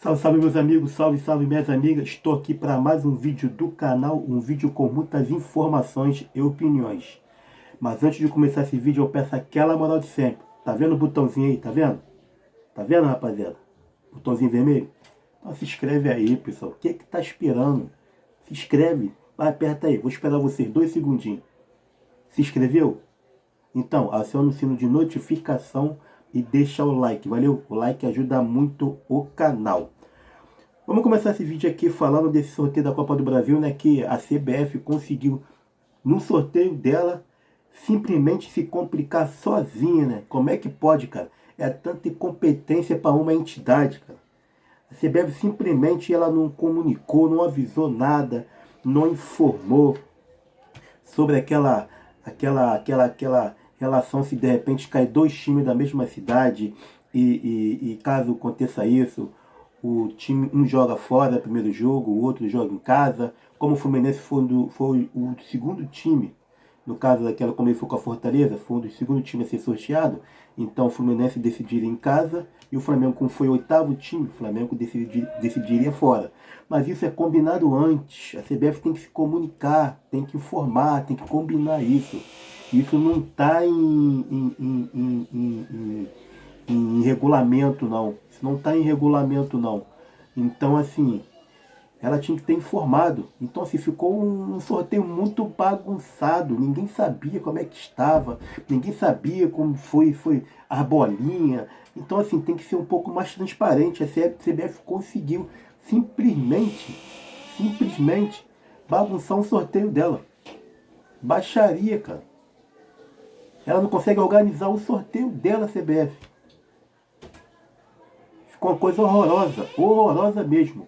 Salve, salve meus amigos, salve, salve minhas amigas. Estou aqui para mais um vídeo do canal, um vídeo com muitas informações e opiniões. Mas antes de começar esse vídeo eu peço aquela moral de sempre. Tá vendo o botãozinho aí, tá vendo? Tá vendo, rapaziada? Botãozinho vermelho? Então se inscreve aí, pessoal. O que que tá esperando? Se inscreve, vai, aperta aí. Vou esperar vocês 2 segundinhos. Se inscreveu? Então, aciona o sino de notificação e deixa o like, valeu? O like ajuda muito o canal. Vamos começar esse vídeo aqui falando desse sorteio da Copa do Brasil, né? Que a CBF conseguiu, no sorteio dela, simplesmente se complicar sozinha, né? Como é que pode, cara? É tanta incompetência para uma entidade, cara. A CBF simplesmente ela não comunicou, não avisou nada, não informou sobre aquela relação se de repente cai dois times da mesma cidade e caso aconteça isso, o time um joga fora no primeiro jogo, o outro joga em casa, como o Fluminense foi o segundo time, no caso daquela, como ele foi com a Fortaleza, foi o segundo time a ser sorteado, então o Fluminense decidiria em casa e o Flamengo, como foi o oitavo time, o Flamengo decidiria fora. Mas isso é combinado antes, a CBF tem que se comunicar, tem que informar, tem que combinar isso. Isso não está em regulamento, não. Isso não está em regulamento, não. Então, assim, ela tinha que ter informado. Então, assim, ficou um sorteio muito bagunçado. Ninguém sabia como é que estava. Ninguém sabia como foi a bolinha. Então, assim, tem que ser um pouco mais transparente. A CBF conseguiu simplesmente bagunçar um sorteio dela. Baixaria, cara. Ela não consegue organizar o sorteio dela, a CBF. Ficou uma coisa horrorosa, horrorosa mesmo,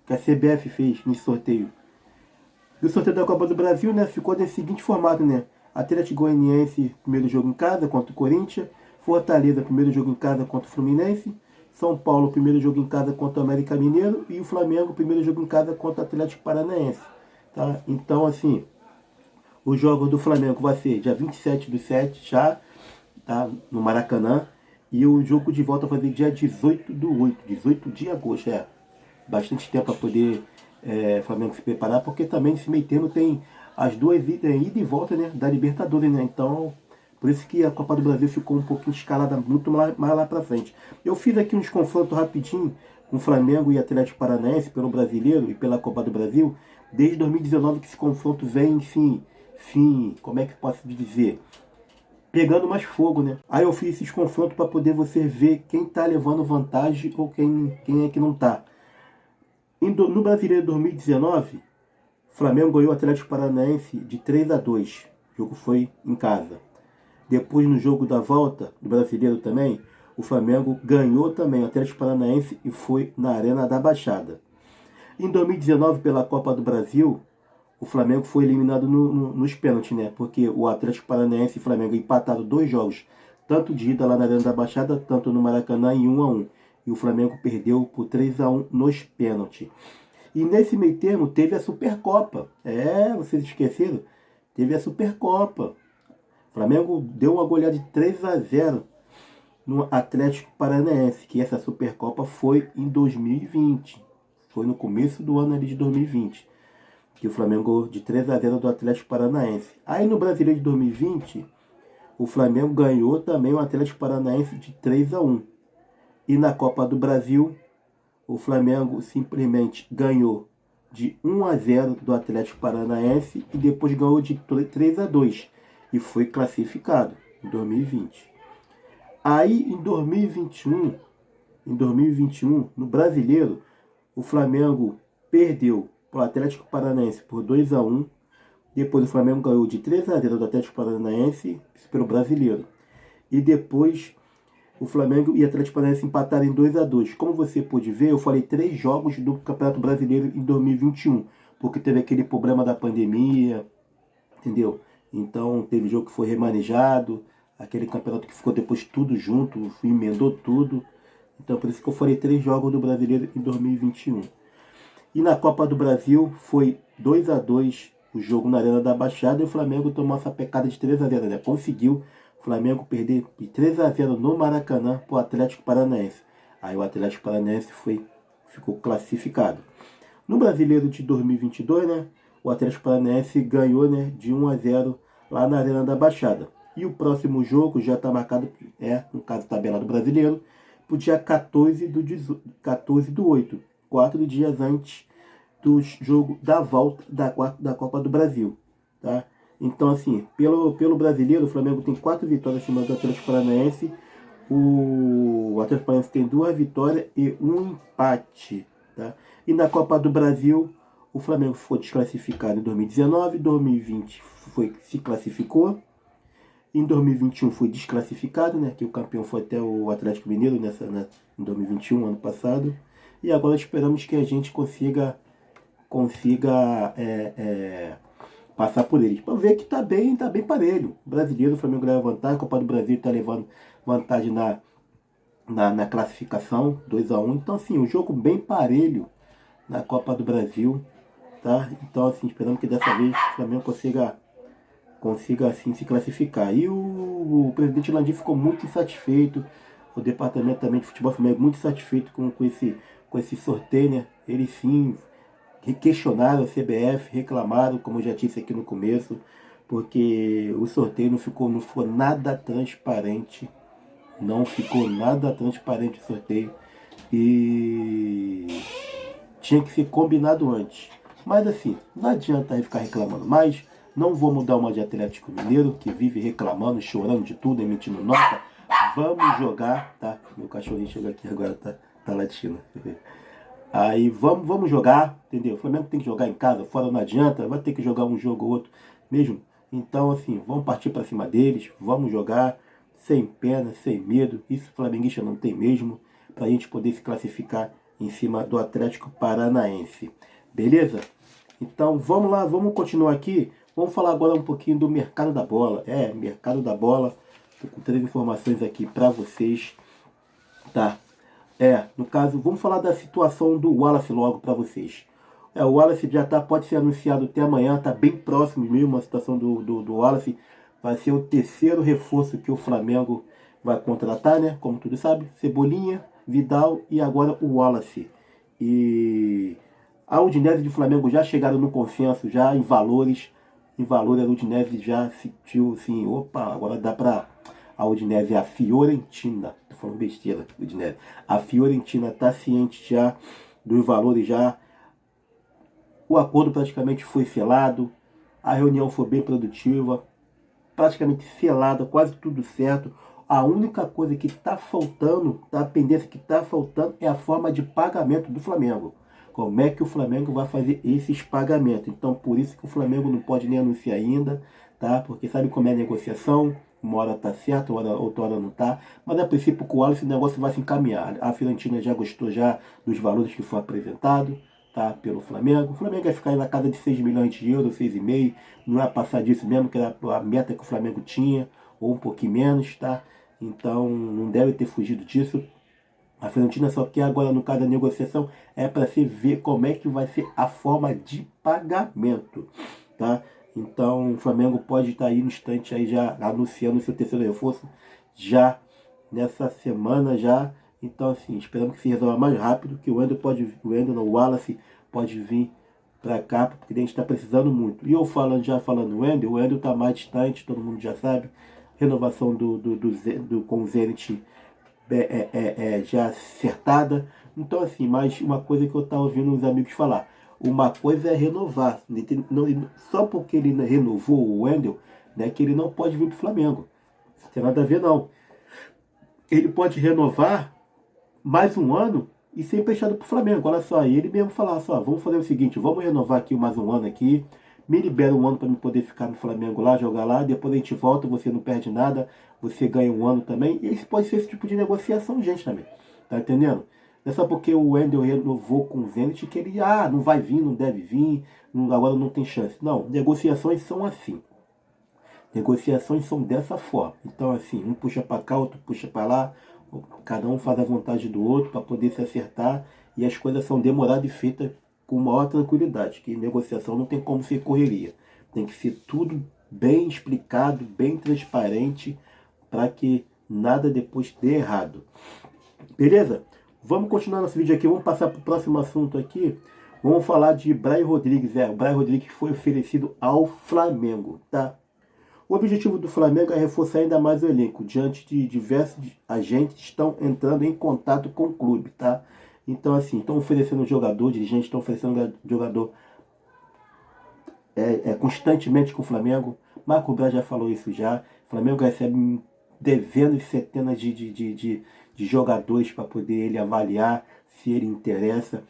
que a CBF fez nesse sorteio. E o sorteio da Copa do Brasil, né, ficou desse seguinte formato, né? Atlético Goianiense, primeiro jogo em casa contra o Corinthians. Fortaleza, primeiro jogo em casa contra o Fluminense. São Paulo, primeiro jogo em casa contra o América Mineiro. E o Flamengo, primeiro jogo em casa contra o Atlético Paranaense. Tá? Então, assim, o jogo do Flamengo vai ser dia 27/7 já, tá? No Maracanã. E o jogo de volta vai ser dia 18/8, 18 de agosto, bastante tempo para poder Flamengo se preparar, porque também nesse meio termo tem as duas ida e volta, né, da Libertadores, né? Então, por isso que a Copa do Brasil ficou um pouquinho escalada muito mais lá para frente. Eu fiz aqui uns confrontos rapidinho com Flamengo e Atlético Paranaense pelo Brasileiro e pela Copa do Brasil, desde 2019 que esse confronto vem, enfim, como é que posso dizer? Pegando mais fogo, né? Aí eu fiz esses confrontos para poder você ver quem tá levando vantagem ou quem é que não tá. No Brasileiro 2019, Flamengo ganhou o Atlético Paranaense de 3/2. O jogo foi em casa. Depois, no jogo da volta do Brasileiro também, o Flamengo ganhou também o Atlético Paranaense e foi na Arena da Baixada. Em 2019, pela Copa do Brasil, o Flamengo foi eliminado nos pênaltis, né? Porque o Atlético Paranaense e o Flamengo empataram 2 jogos, tanto de ida lá na Arena da Baixada, tanto no Maracanã, em 1/1. E o Flamengo perdeu por 3/1 nos pênaltis. E nesse meio termo teve a Supercopa. Vocês esqueceram? Teve a Supercopa. O Flamengo deu uma goleada de 3/0 no Atlético Paranaense, que essa Supercopa foi em 2020. Foi no começo do ano ali de 2020. Que o Flamengo de 3/0 do Atlético Paranaense. Aí no Brasileiro de 2020, o Flamengo ganhou também o Atlético Paranaense de 3/1. E na Copa do Brasil, o Flamengo simplesmente ganhou de 1/0 do Atlético Paranaense e depois ganhou de 3/2 e foi classificado em 2020. Aí em 2021, no Brasileiro, o Flamengo perdeu para o Atlético Paranaense por 2/1. Depois o Flamengo ganhou de 3/0 do Atlético Paranaense pelo Brasileiro. E depois o Flamengo e o Atlético Paranaense empataram em 2/2. Como você pôde ver, eu falei 3 jogos do Campeonato Brasileiro em 2021. Porque teve aquele problema da pandemia, entendeu? Então teve jogo que foi remanejado, aquele campeonato que ficou depois tudo junto, emendou tudo. Então por isso que eu falei 3 jogos do Brasileiro em 2021. E na Copa do Brasil foi 2/2 o jogo na Arena da Baixada e o Flamengo tomou essa pecada de 3/0, né? Conseguiu o Flamengo perder de 3/0 no Maracanã para o Atlético Paranaense. Aí o Atlético Paranaense ficou classificado. No Brasileiro de 2022, né, o Atlético Paranaense ganhou, né, de 1-0 lá na Arena da Baixada. E o próximo jogo já está marcado, no caso tabela do Brasileiro, para o dia 14/8, 4 dias antes do jogo da volta da Copa do Brasil. Tá? Então, assim, pelo Brasileiro, o Flamengo tem 4 vitórias acima do Atlético Paranaense. O Atlético Paranaense tem 2 vitórias e 1 empate. Tá? E na Copa do Brasil, o Flamengo foi desclassificado em 2019, 2020 se classificou, em 2021 foi desclassificado, né? Que o campeão foi até o Atlético Mineiro em 2021, ano passado. E agora esperamos que a gente consiga passar por eles. Para ver que tá bem parelho. O brasileiro, o Flamengo leva vantagem, a Copa do Brasil está levando vantagem na classificação, 2-1. Então, assim, um jogo bem parelho na Copa do Brasil, tá? Então, assim, esperamos que dessa vez o Flamengo consiga assim se classificar. E o presidente Landim ficou muito insatisfeito, o departamento também de futebol Flamengo muito satisfeito com esse sorteio, né? Eles sim questionaram a CBF, reclamaram, como eu já disse aqui no começo, porque o sorteio não ficou nada transparente. Não ficou nada transparente o sorteio. E tinha que ser combinado antes. Mas assim, não adianta ficar reclamando mais. Não vou mudar uma de Atlético Mineiro, que vive reclamando, chorando de tudo, emitindo nota. Vamos jogar, tá? Meu cachorrinho chegou aqui agora, tá latindo. Aí vamos jogar, entendeu? O Flamengo tem que jogar em casa, fora não adianta, vai ter que jogar um jogo ou outro mesmo. Então, assim, vamos partir para cima deles, vamos jogar sem pena, sem medo. Isso o flamenguista não tem mesmo, para a gente poder se classificar em cima do Atlético Paranaense. Beleza? Então, vamos lá, vamos continuar aqui. Vamos falar agora um pouquinho do mercado da bola. Mercado da bola. Estou com 3 informações aqui para vocês. Tá? No caso, vamos falar da situação do Wallace logo para vocês. O Wallace já pode ser anunciado até amanhã, tá bem próximo mesmo a situação do Wallace. Vai ser o terceiro reforço que o Flamengo vai contratar, né? Como tudo sabe, Cebolinha, Vidal e agora o Wallace. E a Udinese e o Flamengo já chegaram no consenso, já em valores. Em valor, a Udinese já sentiu assim, opa, agora dá para a Udinese, a Fiorentina, tô falando besteira, Udinese. A Fiorentina está ciente já dos valores já. O acordo praticamente foi selado, a reunião foi bem produtiva, praticamente selada, quase tudo certo. A única coisa que está faltando, a pendência que está faltando é a forma de pagamento do Flamengo. Como é que o Flamengo vai fazer esses pagamentos? Então, por isso que o Flamengo não pode nem anunciar ainda, tá? Porque sabe como é a negociação? Uma hora tá certo, outra hora não tá. Mas a princípio com o Wallace o negócio vai se encaminhar. A Fiorentina já gostou já dos valores que foi apresentado, tá? Pelo Flamengo. O Flamengo vai ficar aí na casa de 6 milhões de euros, 6,5. Não é passar disso mesmo, que era a meta que o Flamengo tinha, ou um pouquinho menos, tá? Então não deve ter fugido disso. A Fiorentina só quer agora, no caso da negociação, para se ver como é que vai ser a forma de pagamento, tá? Então o Flamengo pode estar aí no instante aí já anunciando o seu terceiro reforço já nessa semana já. Então assim, esperamos que se resolva mais rápido, que o Wallace pode vir para cá, porque a gente está precisando muito. E eu falando o Wendel está mais distante, todo mundo já sabe. Renovação com o Zenit já acertada. Então assim, mais uma coisa que eu estava ouvindo os amigos falar. Uma coisa é renovar. Só porque ele renovou o Wendel, né, que ele não pode vir para o Flamengo. Não tem nada a ver não. Ele pode renovar mais um ano e ser emprestado para o Flamengo. Olha só, e ele mesmo falar só, vamos fazer o seguinte, vamos renovar aqui mais um ano aqui, me libera um ano para me poder ficar no Flamengo lá, jogar lá, depois a gente volta, você não perde nada, você ganha um ano também. E isso pode ser esse tipo de negociação, gente, também. Tá entendendo? Não é só porque o Wendel renovou com o Zenit que ele, não vai vir, não deve vir, agora não tem chance. Não, negociações são assim. Negociações são dessa forma. Então, assim, um puxa para cá, outro puxa para lá, cada um faz a vontade do outro para poder se acertar e as coisas são demoradas e feitas com maior tranquilidade, que negociação não tem como ser correria. Tem que ser tudo bem explicado, bem transparente, para que nada depois dê errado. Beleza? Vamos continuar nosso vídeo aqui, vamos passar para o próximo assunto aqui. Vamos falar de Brian Rodrigues. O Brian Rodrigues foi oferecido ao Flamengo, tá? O objetivo do Flamengo é reforçar ainda mais o elenco, diante de diversos agentes que estão entrando em contato com o clube, tá? Então, assim, estão oferecendo jogador, dirigentes estão oferecendo jogador constantemente com o Flamengo. Marco Braz já falou isso já. O Flamengo recebe dezenas e centenas de jogadores para poder ele avaliar se ele interessa,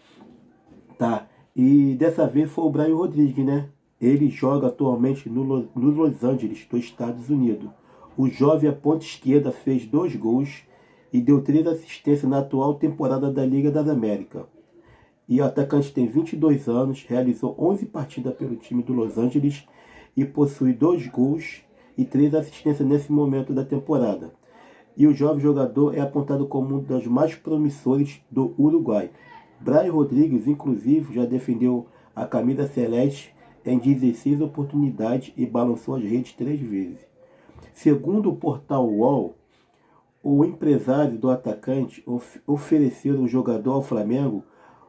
tá? E dessa vez foi o Brian Rodrigues, né? Ele joga atualmente no Los Angeles, dos Estados Unidos. O jovem, a ponta esquerda, fez 2 gols e deu 3 assistências na atual temporada da Liga das Américas. E o atacante tem 22 anos, realizou 11 partidas pelo time do Los Angeles e possui 2 gols e 3 assistências nesse momento da temporada. E o jovem jogador é apontado como um dos mais promissores do Uruguai. Brian Rodrigues, inclusive, já defendeu a camisa celeste em 16 oportunidades e balançou as redes 3 vezes. Segundo o portal UOL, o empresário do atacante ofereceu o jogador ao Flamengo.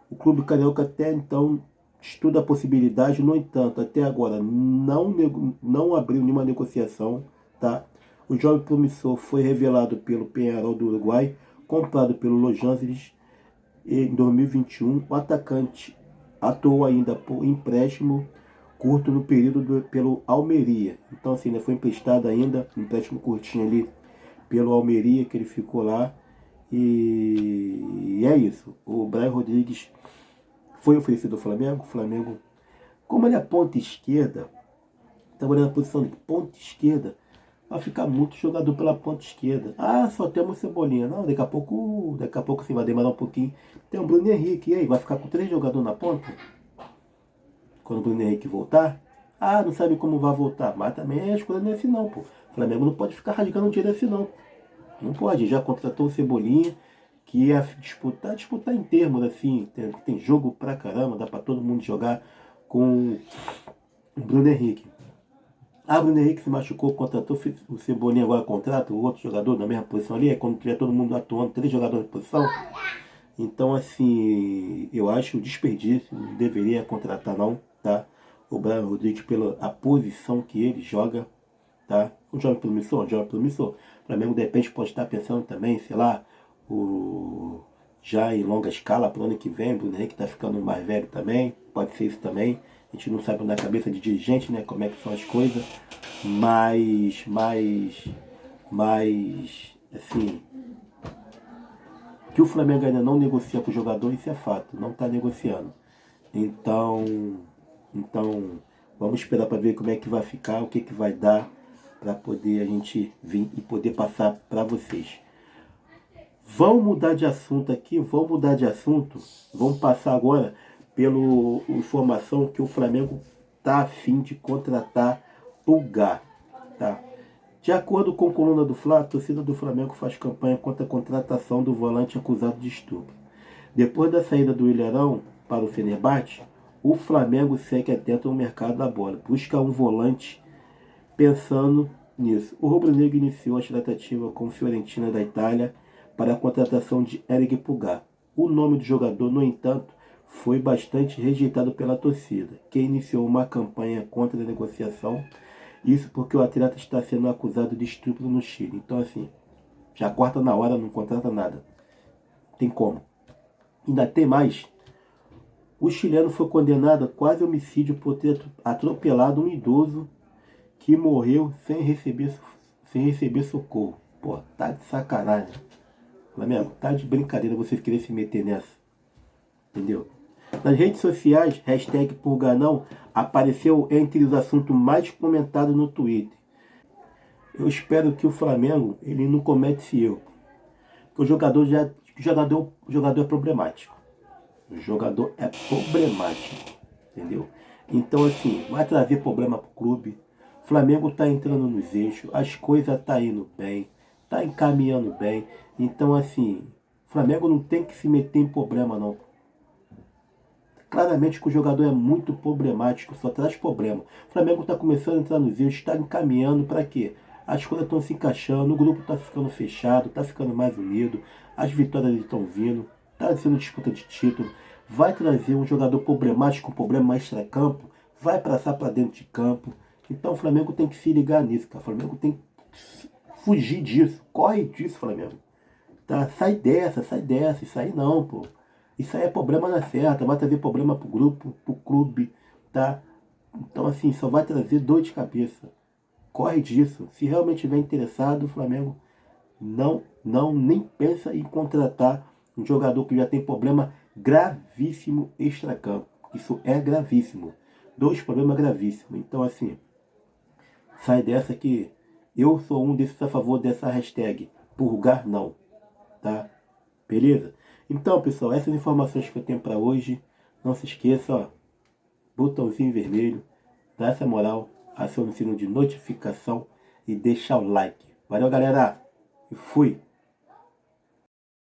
O clube carioca até então estuda a possibilidade, no entanto, até agora não abriu nenhuma negociação, tá? O jovem promissor foi revelado pelo Peñarol do Uruguai, comprado pelo Los Angeles em 2021. O atacante atuou ainda por empréstimo curto no período pelo Almeria. Então, assim, né, foi emprestado ainda, um empréstimo curtinho ali pelo Almeria, que ele ficou lá. E é isso. O Brian Rodrigues foi oferecido ao Flamengo. O Flamengo, como ele é ponta esquerda, trabalhando na posição de ponta esquerda, vai ficar muito jogador pela ponta esquerda. Ah, só temos Cebolinha. Não, daqui a pouco sim, vai demorar um pouquinho. Tem o Bruno Henrique. E aí, vai ficar com 3 jogadores na ponta? Quando o Bruno Henrique voltar? Ah, não sabe como vai voltar. Mas também as coisas não é assim não, pô. O Flamengo não pode ficar rasgando dinheiro assim não. Não pode. Já contratou o Cebolinha, que ia disputar em termos assim. Tem jogo pra caramba, dá pra todo mundo jogar com o Bruno Henrique. Ah, o Bruno Henrique se machucou, contratou o Cebolinha, agora contrata o outro jogador na mesma posição ali. É quando tiver todo mundo atuando, 3 jogadores na posição. Então, assim, eu acho desperdício, não deveria contratar não, tá? O Brian Rodrigues pela a posição que ele joga, tá? Um jovem promissor, um jovem promissor. O Flamengo de repente pode estar pensando também, sei lá, já em longa escala para o ano que vem. O Bruno Henrique está ficando mais velho também, pode ser isso também. A gente não sabe na cabeça de dirigente, né, como é que são as coisas, mas assim, que o Flamengo ainda não negocia com o jogador, isso é fato, não está negociando. Então, vamos esperar para ver como é que vai ficar, o que vai dar, para poder a gente vir e poder passar para vocês. Vamos mudar de assunto aqui, vamos passar agora pela informação que o Flamengo está a fim de contratar o Gá, tá? De acordo com a coluna do Fla, a torcida do Flamengo faz campanha contra a contratação do volante acusado de estupro. Depois da saída do Ilharão para o Fenerbahçe, o Flamengo segue atento ao mercado da bola, busca um volante pensando nisso. O rubro-negro iniciou a tratativa com a Fiorentina da Itália para a contratação de Eric Pulgar. O nome do jogador, no entanto, foi bastante rejeitado pela torcida, que iniciou uma campanha contra a negociação. Isso porque o atleta está sendo acusado de estupro no Chile. Então, assim, já corta na hora, não contrata nada. Tem como. Ainda tem mais. O chileno foi condenado a quase homicídio por ter atropelado um idoso que morreu sem receber socorro. Pô, tá de sacanagem. Flamengo, tá de brincadeira vocês querem se meter nessa. Entendeu? Nas redes sociais, hashtag Purganão apareceu entre os assuntos mais comentados no Twitter. Eu espero que o Flamengo ele não cometa esse erro. Porque o jogador é problemático. O jogador é problemático. Entendeu? Então, assim, vai trazer problema pro clube. O Flamengo tá entrando nos eixos, as coisas tá indo bem, tá encaminhando bem. Então, assim, o Flamengo não tem que se meter em problema, não. Claramente que o jogador é muito problemático, só traz problema. O Flamengo está começando a entrar nos eixos, está encaminhando para quê? As coisas estão se encaixando, o grupo está ficando fechado, está ficando mais unido, as vitórias estão vindo. tá sendo disputa de título, vai trazer um jogador problemático, um problema extra-campo, vai passar para dentro de campo. Então o Flamengo tem que se ligar nisso, cara. O Flamengo tem que fugir disso, corre disso, Flamengo. Tá? Sai dessa, isso aí não, pô. Isso aí é problema na certa, vai trazer problema pro grupo, pro clube, tá? Então assim, só vai trazer dor de cabeça. Corre disso. Se realmente estiver interessado, o Flamengo nem pensa em contratar um jogador que já tem problema gravíssimo extracampo. Isso é gravíssimo. Dois problemas gravíssimos. Então assim, sai dessa que eu sou um desses a favor dessa hashtag. Purgar não. Tá? Beleza? Então, pessoal, essas informações que eu tenho para hoje. Não se esqueça, ó, botãozinho vermelho, dá essa moral, aciona o sino de notificação e deixa o like. Valeu, galera! E fui!